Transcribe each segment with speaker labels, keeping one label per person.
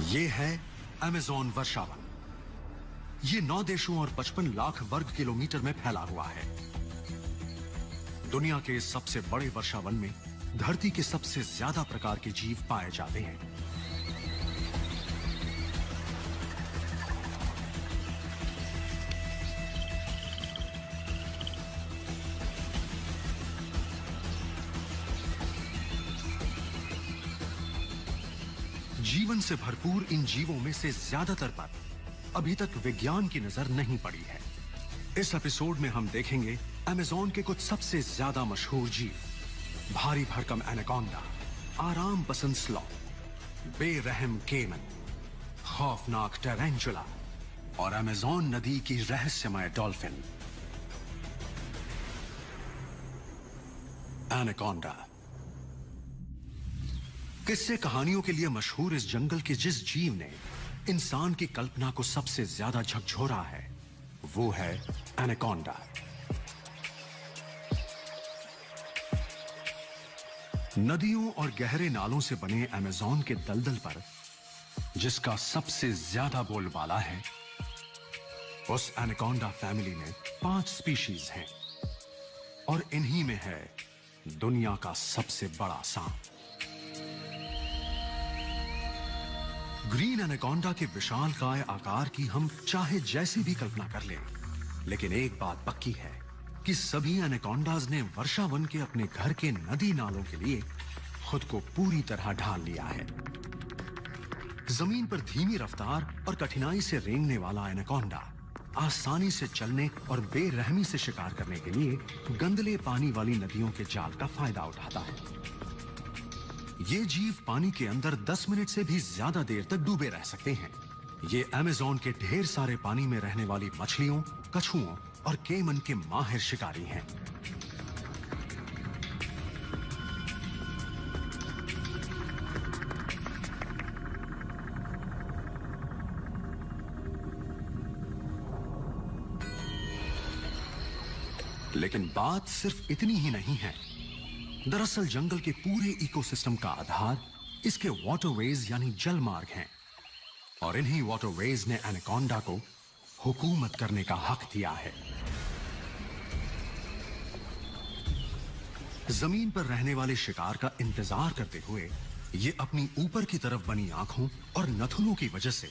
Speaker 1: ये है अमेज़न वर्षावन। ये 9 देशों और 55 लाख वर्ग किलोमीटर में फैला हुआ है। दुनिया के सबसे बड़े वर्षावन में धरती के सबसे ज्यादा प्रकार के जीव पाए जाते हैं। जीवन से भरपूर इन जीवों में से ज्यादातर पर अभी तक विज्ञान की नजर नहीं पड़ी है। इस एपिसोड में हम देखेंगे अमेज़न के कुछ सबसे ज्यादा मशहूर जीव, भारी भरकम एनाकोंडा, आराम पसंद स्लॉथ, बेरहम केमन, खौफनाक टेरेंचुला और अमेज़न नदी की रहस्यमय डॉल्फिन। एनाकोंडा किस्से कहानियों के लिए मशहूर इस जंगल के जिस जीव ने इंसान की कल्पना को सबसे ज्यादा झकझोरा है, वो है एनाकोंडा। नदियों और गहरे नालों से बने अमेज़न के दलदल पर जिसका सबसे ज्यादा बोलबाला है, उस एनाकोंडा फैमिली में 5 स्पीशीज हैं और इन्हीं में है दुनिया का सबसे बड़ा सांप। ग्रीन एनाकोंडा के विशालकाय आकार की हम चाहे जैसी भी कल्पना कर लें, लेकिन एक बात पक्की है कि सभी एनाकोंडाज ने वर्षावन के अपने घर के नदी नालों के लिए खुद को पूरी तरह ढाल लिया है। जमीन पर धीमी रफ्तार और कठिनाई से रेंगने वाला एनाकोंडा आसानी से चलने और बेरहमी से शिकार करने के लिए गंदले पानी वाली नदियों के जाल का फायदा उठाता है। ये जीव पानी के अंदर 10 मिनट से भी ज्यादा देर तक डूबे रह सकते हैं। ये अमेज़न के ढेर सारे पानी में रहने वाली मछलियों, कछुओं और केमन के माहिर शिकारी हैं। लेकिन बात सिर्फ इतनी ही नहीं है। दरअसल जंगल के पूरे इकोसिस्टम का आधार इसके वाटरवेज यानी जल मार्ग हैं और इन्हीं वाटरवेज ने एनाकोंडा को हुकूमत करने का हक दिया है। जमीन पर रहने वाले शिकार का इंतजार करते हुए ये अपनी ऊपर की तरफ बनी आंखों और नथुनों की वजह से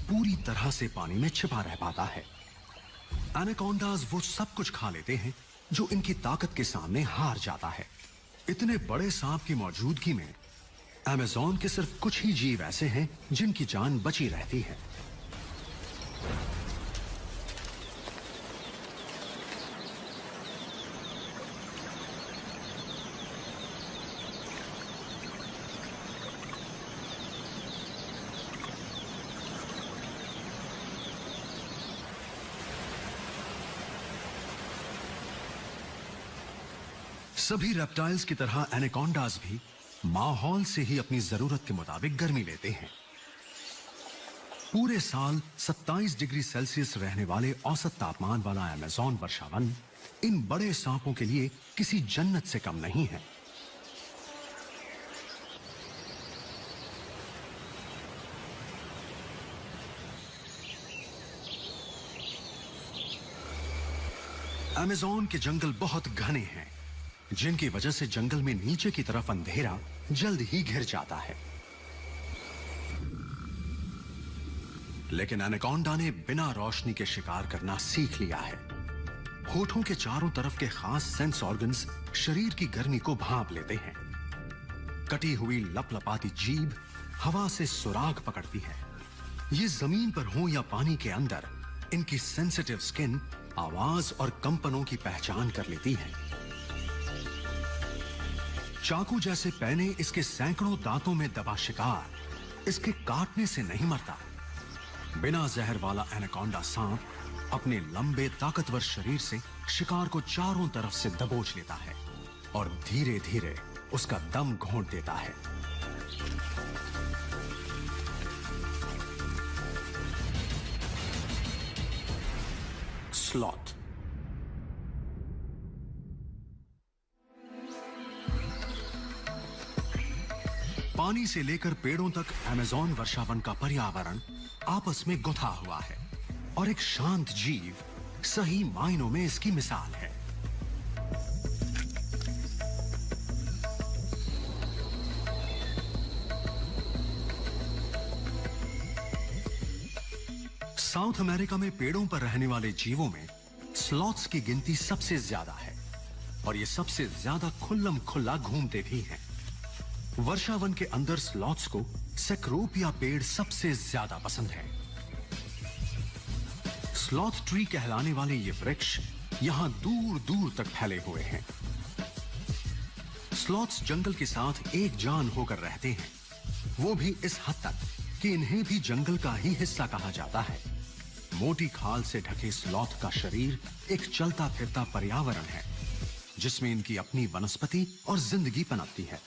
Speaker 1: पूरी तरह से पानी में छिपा रह पाता है। एनाकोंडाज वो सब कुछ खा लेते हैं जो इनकी ताकत के सामने हार जाता है। इतने बड़े सांप की मौजूदगी में अमेज़न के सिर्फ कुछ ही जीव ऐसे हैं जिनकी जान बची रहती है। सभी रेप्टाइल्स की तरह एनाकोंडाज भी माहौल से ही अपनी जरूरत के मुताबिक गर्मी लेते हैं। पूरे साल 27 डिग्री सेल्सियस रहने वाले औसत तापमान वाला अमेज़न वर्षावन इन बड़े सांपों के लिए किसी जन्नत से कम नहीं है। अमेज़न के जंगल बहुत घने हैं, जिनकी वजह से जंगल में नीचे की तरफ अंधेरा जल्द ही घिर जाता है। लेकिन एनाकोंडा ने बिना रोशनी के शिकार करना सीख लिया है। होठों के चारों तरफ के खास सेंस ऑर्गन्स शरीर की गर्मी को भांप लेते हैं। कटी हुई लपलपाती जीभ हवा से सुराग पकड़ती है। ये जमीन पर हो या पानी के अंदर, इनकी सेंसिटिव स्किन आवाज और कंपनों की पहचान कर लेती है। चाकू जैसे पैने इसके सैकड़ों दांतों में दबा शिकार इसके काटने से नहीं मरता। बिना जहर वाला एनाकोंडा सांप अपने लंबे ताकतवर शरीर से शिकार को चारों तरफ से दबोच लेता है और धीरे धीरे उसका दम घोंट देता है। स्लॉथ पानी से लेकर पेड़ों तक अमेज़न वर्षावन का पर्यावरण आपस में गुथा हुआ है और एक शांत जीव सही मायनों में इसकी मिसाल है। साउथ अमेरिका में पेड़ों पर रहने वाले जीवों में स्लॉथ्स की गिनती सबसे ज्यादा है और ये सबसे ज्यादा खुल्लम खुल्ला घूमते भी हैं। वर्षावन के अंदर स्लॉथ्स को सेक्रोपिया पेड़ सबसे ज्यादा पसंद है। स्लॉथ ट्री कहलाने वाले ये वृक्ष यहां दूर दूर तक फैले हुए हैं। स्लॉथ्स जंगल के साथ एक जान होकर रहते हैं, वो भी इस हद तक कि इन्हें भी जंगल का ही हिस्सा कहा जाता है। मोटी खाल से ढके स्लॉथ का शरीर एक चलता फिरता पर्यावरण है जिसमें इनकी अपनी वनस्पति और जिंदगी पनपती है।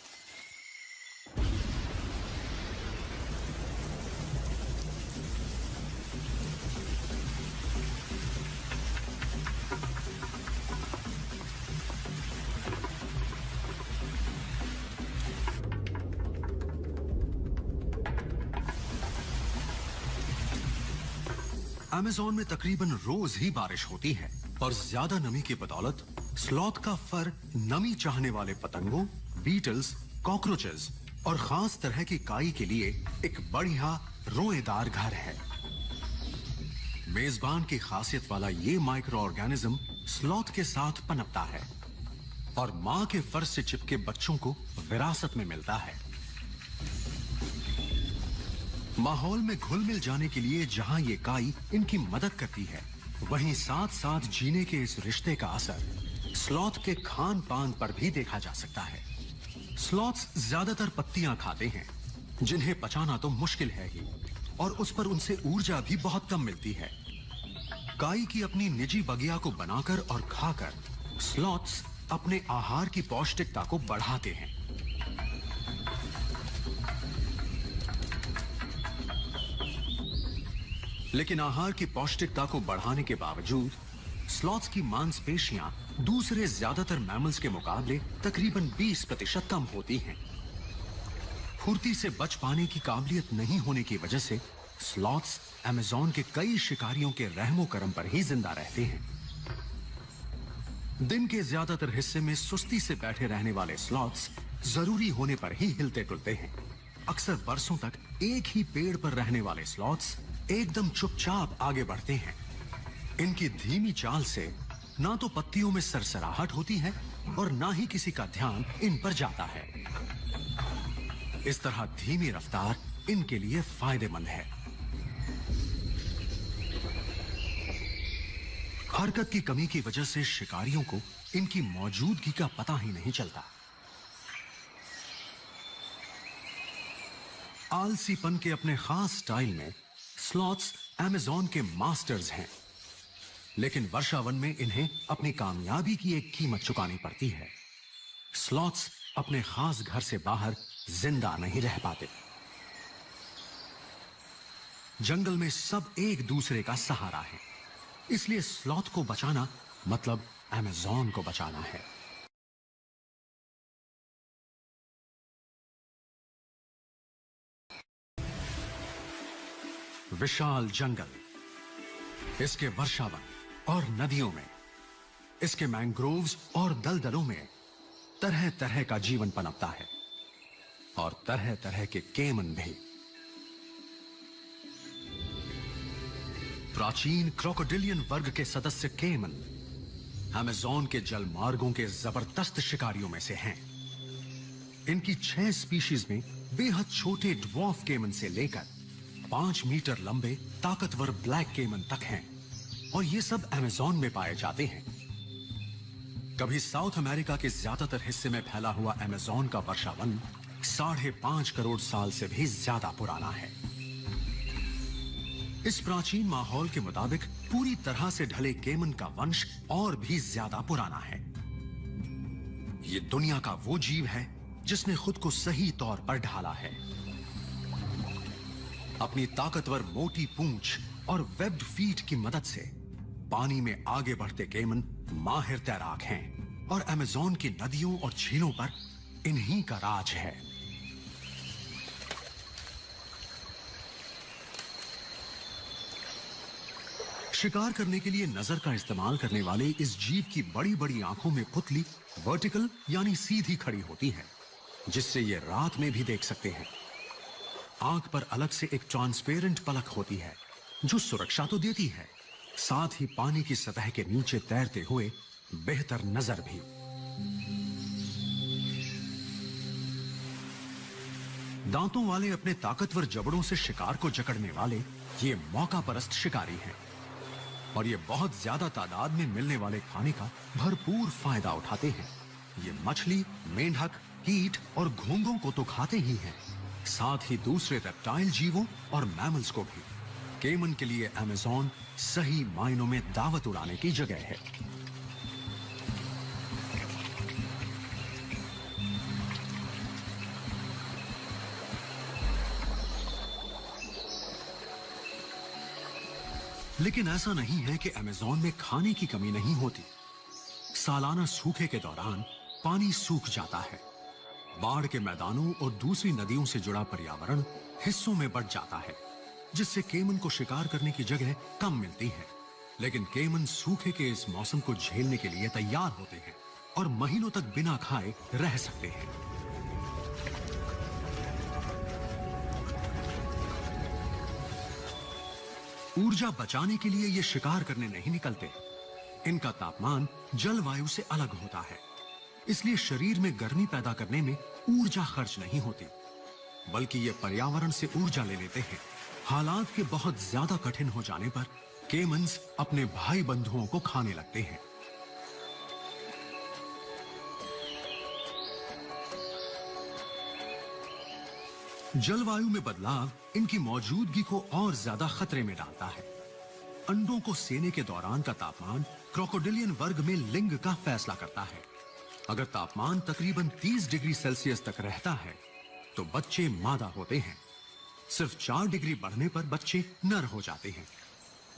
Speaker 1: अमेज़न में तकरीबन रोज ही बारिश होती है और ज्यादा नमी की बदौलत स्लॉथ का फर नमी चाहने वाले पतंगों, बीटल्स, कॉकरोचेस और खास तरह की काई के लिए एक बढ़िया रोएदार घर है। मेजबान की खासियत वाला ये माइक्रो ऑर्गेनिज्म स्लॉथ के साथ पनपता है और मां के फर से चिपके बच्चों को विरासत में मिलता है। माहौल में घुल मिल जाने के लिए जहां ये काई इनकी मदद करती है, वहीं साथ साथ जीने के इस रिश्ते का असर स्लॉथ के खान पान पर भी देखा जा सकता है। स्लॉथ्स ज्यादातर पत्तियां खाते हैं जिन्हें पचाना तो मुश्किल है ही और उस पर उनसे ऊर्जा भी बहुत कम मिलती है। काई की अपनी निजी बगिया को बनाकर और खाकर स्लॉथ्स अपने आहार की पौष्टिकता को बढ़ाते हैं। लेकिन आहार की पौष्टिकता को बढ़ाने के बावजूद स्लॉथ्स की मांसपेशियां दूसरे ज्यादातर मैमल्स के मुकाबले तकरीबन 20% कम होती हैं। फुर्ती से बच पाने की काबिलियत नहीं होने की वजह से स्लॉथ्स अमेज़न के कई शिकारियों के रहमो करम पर ही जिंदा रहते हैं। दिन के ज्यादातर हिस्से में सुस्ती से बैठे रहने वाले स्लॉथ्स जरूरी होने पर ही हिलते डुलते हैं। अक्सर बरसों तक एक ही पेड़ पर रहने वाले स्लॉथ्स एकदम चुपचाप आगे बढ़ते हैं। इनकी धीमी चाल से ना तो पत्तियों में सरसराहट होती है और ना ही किसी का ध्यान इन पर जाता है। इस तरह धीमी रफ्तार इनके लिए फायदेमंद है। हरकत की कमी की वजह से शिकारियों को इनकी मौजूदगी का पता ही नहीं चलता। आलसीपन के अपने खास स्टाइल में स्लॉथ्स अमेज़न के मास्टर्स हैं, लेकिन वर्षावन में इन्हें अपनी कामयाबी की एक कीमत चुकानी पड़ती है। स्लॉथ्स अपने खास घर से बाहर जिंदा नहीं रह पाते। जंगल में सब एक दूसरे का सहारा है, इसलिए स्लॉथ को बचाना मतलब अमेज़न को बचाना है। विशाल जंगल, इसके वर्षावन और नदियों में, इसके मैंग्रोव्स और दलदलों में तरह तरह का जीवन पनपता है और तरह तरह के केमन भी। प्राचीन क्रोकोडिलियन वर्ग के सदस्य केमन अमेज़न के जल मार्गों के जबरदस्त शिकारियों में से हैं। इनकी 6 स्पीशीज में बेहद छोटे ड्वार्फ केमन से लेकर 5 मीटर लंबे ताकतवर ब्लैक केमन तक हैं और ये सब अमेज़न में पाए जाते हैं। कभी साउथ अमेरिका के ज्यादातर हिस्से में फैला हुआ अमेज़न का वर्षावन 5.5 करोड़ साल से भी ज्यादा पुराना है। इस प्राचीन माहौल के मुताबिक पूरी तरह से ढले केमन का वंश और भी ज्यादा पुराना है। ये दुनिया का वो जीव है जिसने खुद को सही तौर पर ढाला है। अपनी ताकतवर मोटी पूंछ और वेब्ड फीट की मदद से पानी में आगे बढ़ते केमन माहिर तैराक हैं और अमेज़न की नदियों और झीलों पर इन्हीं का राज है। शिकार करने के लिए नजर का इस्तेमाल करने वाले इस जीव की बड़ी बड़ी आंखों में पुतली वर्टिकल यानी सीधी खड़ी होती है, जिससे ये रात में भी देख सकते हैं। आंख पर अलग से एक ट्रांसपेरेंट पलक होती है जो सुरक्षा तो देती है, साथ ही पानी की सतह के नीचे तैरते हुए बेहतर नजर भी। दांतों वाले अपने ताकतवर जबड़ों से शिकार को जकड़ने वाले ये मौका परस्त शिकारी हैं और ये बहुत ज्यादा तादाद में मिलने वाले खाने का भरपूर फायदा उठाते हैं। ये मछली, मेंढक, कीट और घोंघों को तो खाते ही हैं, साथ ही दूसरे रेप्टाइल जीवों और मैमल्स को भी। केमन के लिए अमेज़न सही मायनों में दावत उड़ाने की जगह है। लेकिन ऐसा नहीं है कि अमेज़न में खाने की कमी नहीं होती। सालाना सूखे के दौरान पानी सूख जाता है, बाढ़ के मैदानों और दूसरी नदियों से जुड़ा पर्यावरण हिस्सों में बढ़ जाता है, जिससे केमन को शिकार करने की जगह कम मिलती है। लेकिन केमन सूखे के इस मौसम को झेलने के लिए तैयार होते हैं और महीनों तक बिना खाए रह सकते हैं। ऊर्जा बचाने के लिए ये शिकार करने नहीं निकलते। इनका तापमान जलवायु से अलग होता है, इसलिए शरीर में गर्मी पैदा करने में ऊर्जा खर्च नहीं होती, बल्कि ये पर्यावरण से ऊर्जा ले लेते हैं। हालात के बहुत ज्यादा कठिन हो जाने पर केमन्स अपने भाई बंधुओं को खाने लगते हैं। जलवायु में बदलाव इनकी मौजूदगी को और ज्यादा खतरे में डालता है। अंडों को सेने के दौरान का तापमान क्रोकोडिलियन वर्ग में लिंग का फैसला करता है। अगर तापमान तकरीबन 30 डिग्री सेल्सियस तक रहता है तो बच्चे मादा होते हैं। सिर्फ 4 डिग्री बढ़ने पर बच्चे नर हो जाते हैं।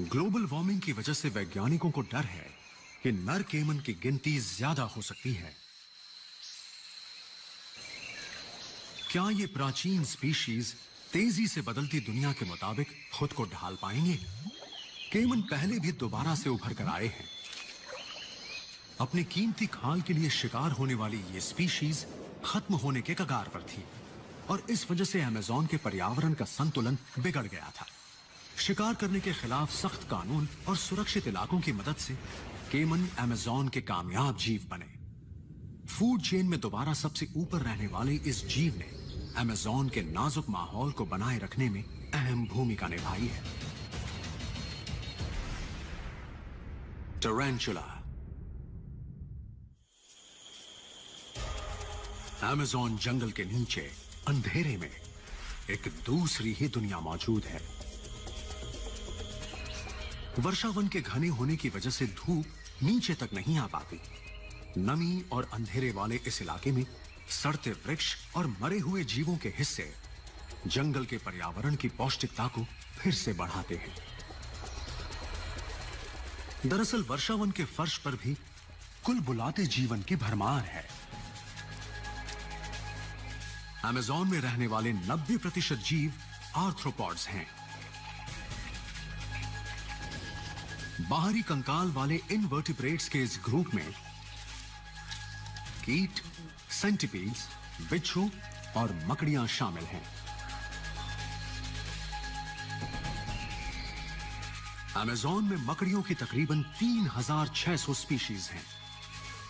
Speaker 1: ग्लोबल वार्मिंग की वजह से वैज्ञानिकों को डर है कि नर केमन की गिनती ज्यादा हो सकती है। क्या ये प्राचीन स्पीशीज तेजी से बदलती दुनिया के मुताबिक खुद को ढाल पाएंगे? केमन पहले भी दोबारा से उभर कर आए हैं। अपनी कीमती खाल के लिए शिकार होने वाली ये स्पीशीज खत्म होने के कगार पर थी और इस वजह से अमेज़न के पर्यावरण का संतुलन बिगड़ गया था। शिकार करने के खिलाफ सख्त कानून और सुरक्षित इलाकों की मदद से केमन अमेज़न के कामयाब जीव बने। फूड चेन में दोबारा सबसे ऊपर रहने वाले इस जीव ने अमेज़न के नाजुक माहौल को बनाए रखने में अहम भूमिका निभाई है। टैरेंटुला। अमेज़न जंगल के नीचे अंधेरे में एक दूसरी ही दुनिया मौजूद है। वर्षावन के घने होने की वजह से धूप नीचे तक नहीं आ पाती। नमी और अंधेरे वाले इस इलाके में सड़ते वृक्ष और मरे हुए जीवों के हिस्से जंगल के पर्यावरण की पौष्टिकता को फिर से बढ़ाते हैं। दरअसल वर्षावन के फर्श पर भी कुलबुलाते जीवन की भरमार है। अमेज़न में रहने वाले 90% जीव आर्थ्रोपॉड्स हैं। बाहरी कंकाल वाले इनवर्टिब्रेट्स के इस ग्रुप में कीट, सेंटिपीड्स, बिच्छू और मकड़ियां शामिल हैं। अमेज़न में मकड़ियों की तकरीबन 3600 स्पीशीज हैं,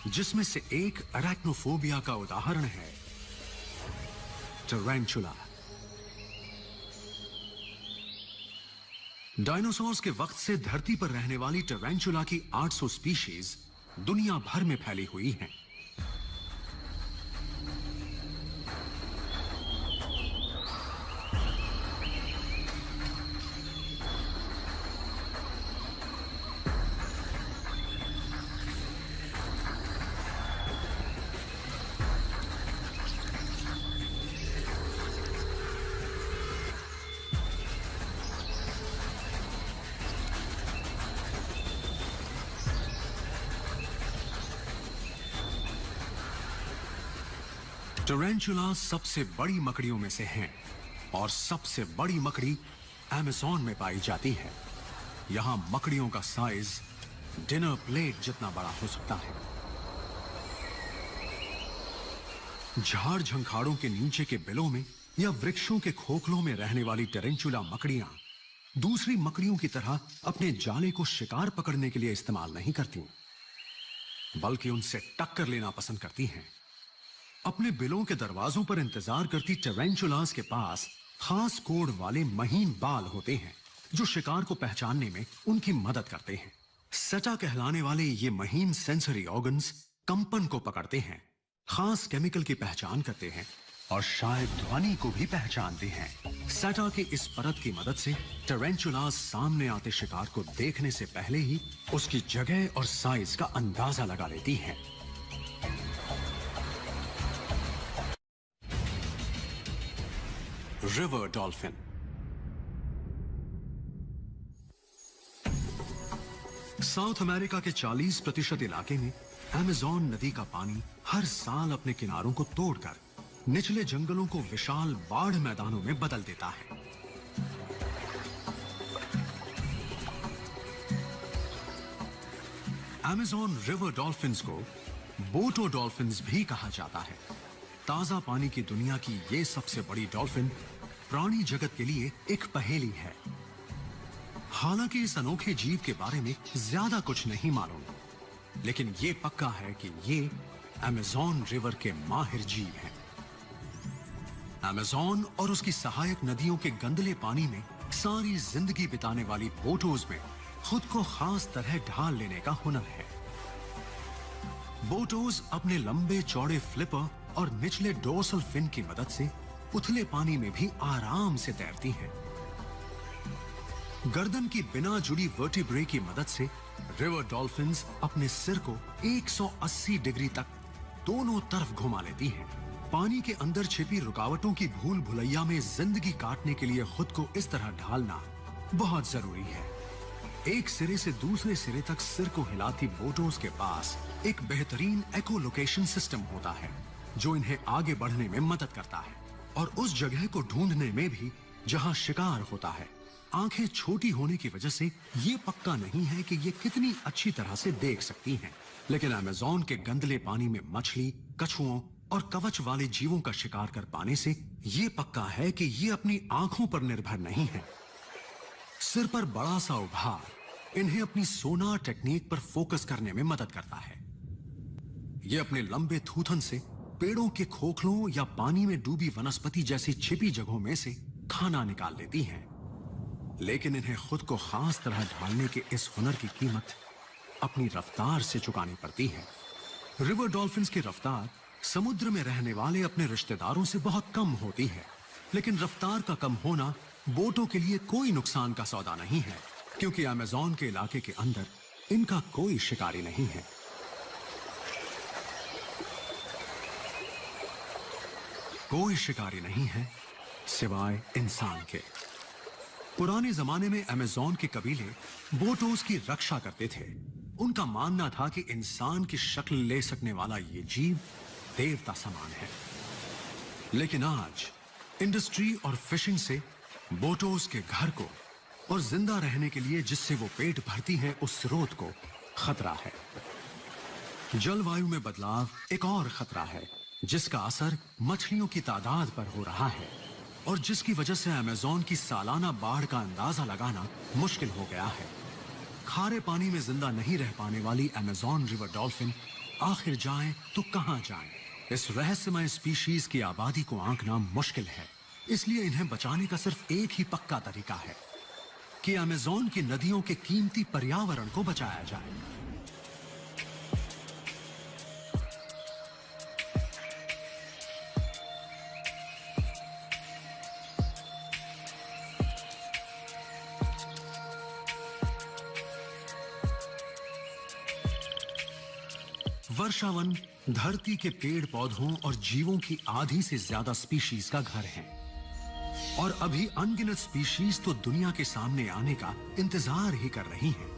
Speaker 1: जिसमें से एक अरैक्नोफोबिया का उदाहरण है, टैरेंटुला। डायनासोर्स के वक्त से धरती पर रहने वाली टैरेंटुला की 800 स्पीशीज दुनिया भर में फैली हुई हैं। टैरेंटुला सबसे बड़ी मकड़ियों में से हैं और सबसे बड़ी मकड़ी अमेज़न में पाई जाती है। यहां मकड़ियों का साइज डिनर प्लेट जितना बड़ा हो सकता है। झाड़ झंखाड़ों के नीचे के बिलों में या वृक्षों के खोखलों में रहने वाली टेरेंचुला मकड़ियां दूसरी मकड़ियों की तरह अपने जाले को शिकार पकड़ने के लिए इस्तेमाल नहीं करती, बल्कि उनसे टक्कर लेना पसंद करती हैं। अपने बिलों के दरवाजों पर इंतजार करती टेरेंचुलास के पास खास कोड वाले महीन बाल होते हैं जो शिकार को पहचानने में उनकी मदद करते हैं। सेटा कहलाने वाले ये महीन सेंसरी ऑर्गन्स कंपन को पकड़ते हैं, खास केमिकल की पहचान करते हैं और शायद ध्वनि को भी पहचानते हैं। सेटा की इस परत की मदद से टेरेंचुलास सामने आते शिकार को देखने से पहले ही उसकी जगह और साइज का अंदाजा लगा लेती हैं। River dolphin. साउथ अमेरिका के 40% इलाके में अमेज़न नदी का पानी हर साल अपने किनारों को तोड़कर निचले जंगलों को विशाल बाढ़ मैदानों में बदल देता है। अमेज़न रिवर डॉल्फिन्स को बोटो डॉल्फिन्स भी कहा जाता है। ताजा पानी की दुनिया की ये सबसे बड़ी डॉल्फिन प्राणी जगत के लिए एक पहेली है। हालांकि इस अनोखे जीव के बारे में ज्यादा कुछ नहीं मालूम, लेकिन ये पक्का है कि ये अमेज़न रिवर के माहिर जीव हैं। अमेज़न और उसकी सहायक नदियों के गंदले पानी में सारी जिंदगी बिताने वाली बोटोज में खुद को खास तरह ढाल लेने का हुनर है। बोटोज अपने लंबे चौड़े फ्लिपर और निचले डोर्सल फिन की मदद से उथले पानी में भी आराम से तैरती हैं। गर्दन की बिना जुड़ी वर्टिब्रे की मदद से रिवर डॉल्फिन्स अपने सिर को 180 डिग्री तक दोनों तरफ घुमा लेती हैं। पानी के अंदर छिपी रुकावटों की भूल भुलैया में जिंदगी काटने के लिए खुद को इस तरह ढालना बहुत जरूरी है। एक सिरे से दूसरे सिरे तक सिर को हिलाती बोटोज के पास एक बेहतरीन एको लोकेशन सिस्टम होता है जो इन्हें आगे बढ़ने में मदद करता है और उस जगह को ढूंढने में भी जहां शिकार होता है। आंखें छोटी होने की वजह से ये पक्का नहीं है कि ये कितनी अच्छी तरह से देख सकती हैं, लेकिन अमेज़न के गंदले पानी में मछली, कछुओं और कवच वाले जीवों का शिकार कर पाने से ये पक्का है कि ये अपनी आंखों पर निर्भर नहीं है। सिर पर बड़ा सा उभार इन्हें अपनी सोनार टेक्निक पर फोकस करने में मदद करता है। ये अपने लंबे थूथन से पेड़ों के खोखलों या पानी में डूबी वनस्पति जैसी छिपी जगहों में से खाना निकाल लेती हैं, लेकिन इन्हें खुद को खास तरह ढालने के इस हुनर की कीमत अपनी रफ्तार से चुकानी पड़ती है। रिवर डॉल्फिन्स की रफ्तार समुद्र में रहने वाले अपने रिश्तेदारों से बहुत कम होती है, लेकिन रफ्तार का कम होना बोटों के लिए कोई नुकसान का सौदा नहीं है, क्योंकि अमेज़न के इलाके के अंदर इनका कोई शिकारी नहीं है। कोई शिकारी नहीं है सिवाय इंसान के। पुराने जमाने में अमेज़न के कबीले बोटोज की रक्षा करते थे। उनका मानना था कि इंसान की शक्ल ले सकने वाला ये जीव देवता समान है। लेकिन आज इंडस्ट्री और फिशिंग से बोटोज के घर को और जिंदा रहने के लिए जिससे वो पेट भरती हैं उस स्रोत को खतरा है। जलवायु में बदलाव एक और खतरा है जिसका असर मछलियों की तादाद पर हो रहा है और जिसकी वजह से अमेज़न की सालाना बाढ़ का अंदाजा लगाना मुश्किल हो गया है। खारे पानी में जिंदा नहीं रह पाने वाली अमेज़न रिवर डॉल्फिन आखिर जाएं तो कहां जाएं? इस रहस्यमय स्पीशीज की आबादी को आंकना मुश्किल है, इसलिए इन्हें बचाने का सिर्फ एक ही पक्का तरीका है कि अमेज़न की नदियों के कीमती पर्यावरण को बचाया जाए। वर्षावन धरती के पेड़ पौधों और जीवों की आधी से ज्यादा स्पीशीज का घर है और अभी अनगिनत स्पीशीज तो दुनिया के सामने आने का इंतजार ही कर रही हैं।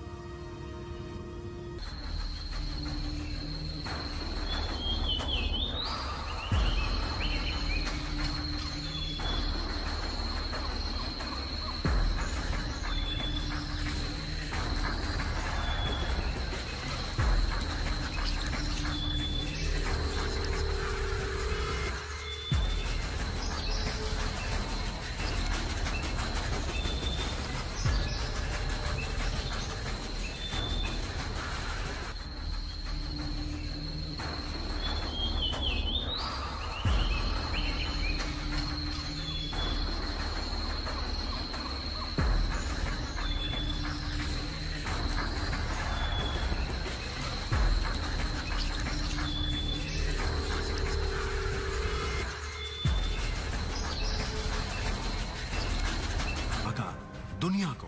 Speaker 1: दुनिया को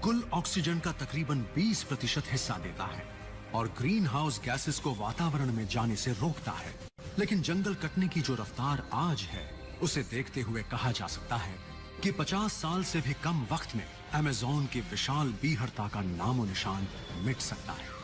Speaker 1: कुल ऑक्सीजन का तकरीबन 20% हिस्सा देता है और ग्रीन हाउस गैसेस को वातावरण में जाने से रोकता है। लेकिन जंगल कटने की जो रफ्तार आज है, उसे देखते हुए कहा जा सकता है कि 50 साल से भी कम वक्त में अमेज़न की विशाल बीहड़ता का नामो निशान मिट सकता है।